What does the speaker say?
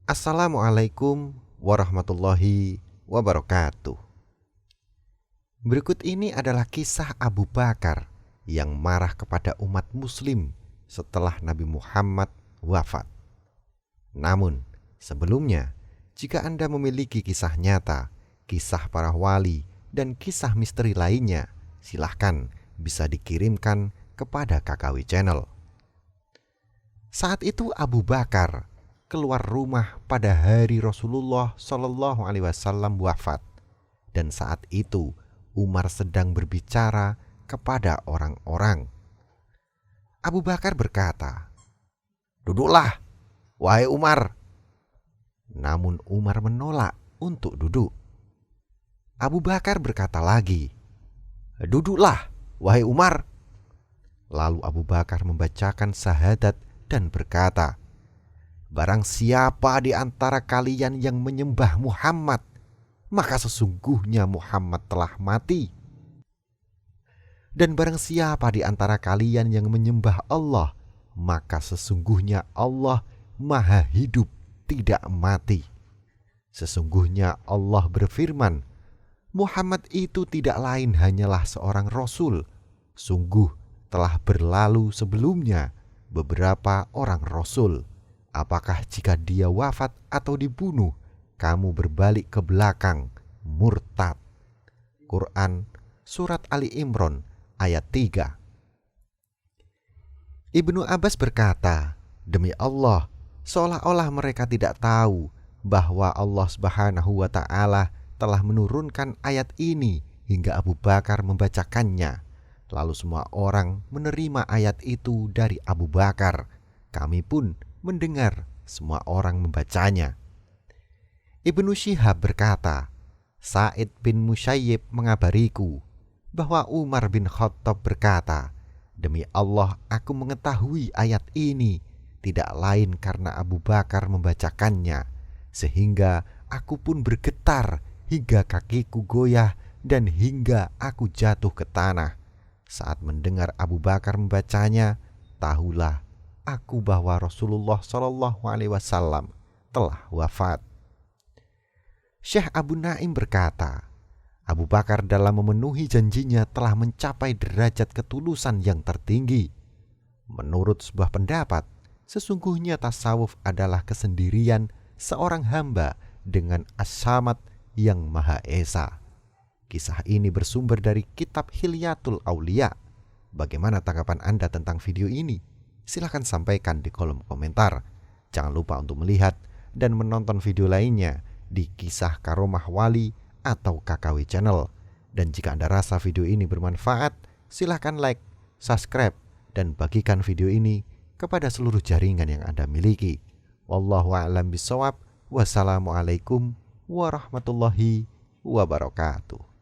Assalamualaikum warahmatullahi wabarakatuh. Berikut ini adalah kisah Abu Bakar yang marah kepada umat muslim setelah Nabi Muhammad wafat. Namun, sebelumnya, jika Anda memiliki kisah nyata, kisah para wali, dan kisah misteri lainnya, silahkan bisa dikirimkan kepada KKW Channel. Saat itu Abu Bakar keluar rumah pada hari Rasulullah Shallallahu Alaihi Wasallam wafat, dan saat itu Umar sedang berbicara kepada orang-orang. Abu Bakar berkata, "Duduklah, wahai Umar." Namun Umar menolak untuk duduk. Abu Bakar berkata lagi, "Duduklah, wahai Umar." Lalu Abu Bakar membacakan syahadat dan berkata, "Barang siapa di antara kalian yang menyembah Muhammad, maka sesungguhnya Muhammad telah mati. Dan barang siapa di antara kalian yang menyembah Allah, maka sesungguhnya Allah Maha Hidup, tidak mati. Sesungguhnya Allah berfirman, Muhammad itu tidak lain hanyalah seorang Rasul. Sungguh telah berlalu sebelumnya beberapa orang Rasul. Apakah jika dia wafat atau dibunuh, kamu berbalik ke belakang, murtad." Quran Surat Ali Imran ayat 3. Ibnu Abbas berkata, "Demi Allah, seolah-olah mereka tidak tahu bahwa Allah Subhanahu wa Ta'ala telah menurunkan ayat ini hingga Abu Bakar membacakannya. Lalu semua orang menerima ayat itu dari Abu Bakar. Kami pun mendengar semua orang membacanya." Ibnu Syihab berkata, "Sa'id bin Musayyib mengabariku bahwa Umar bin Khattab berkata, demi Allah aku mengetahui ayat ini tidak lain karena Abu Bakar membacakannya, sehingga aku pun bergetar hingga kakiku goyah dan hingga aku jatuh ke tanah. Saat mendengar Abu Bakar membacanya, tahulah aku bahwa Rasulullah Shallallahu Alaihi Wasallam telah wafat." Syekh Abu Naim berkata, Abu Bakar dalam memenuhi janjinya telah mencapai derajat ketulusan yang tertinggi. Menurut sebuah pendapat, sesungguhnya tasawuf adalah kesendirian seorang hamba dengan as-samad yang Maha Esa. Kisah ini bersumber dari kitab Hilyatul Aulia. Bagaimana tanggapan Anda tentang video ini? Silahkan sampaikan di kolom komentar. Jangan lupa untuk melihat dan menonton video lainnya di Kisah Karomah Wali atau KKW Channel. Dan jika Anda rasa video ini bermanfaat, silahkan like, subscribe, dan bagikan video ini kepada seluruh jaringan yang Anda miliki. Wallahu a'lam bishawab. Wassalamualaikum warahmatullahi wabarakatuh.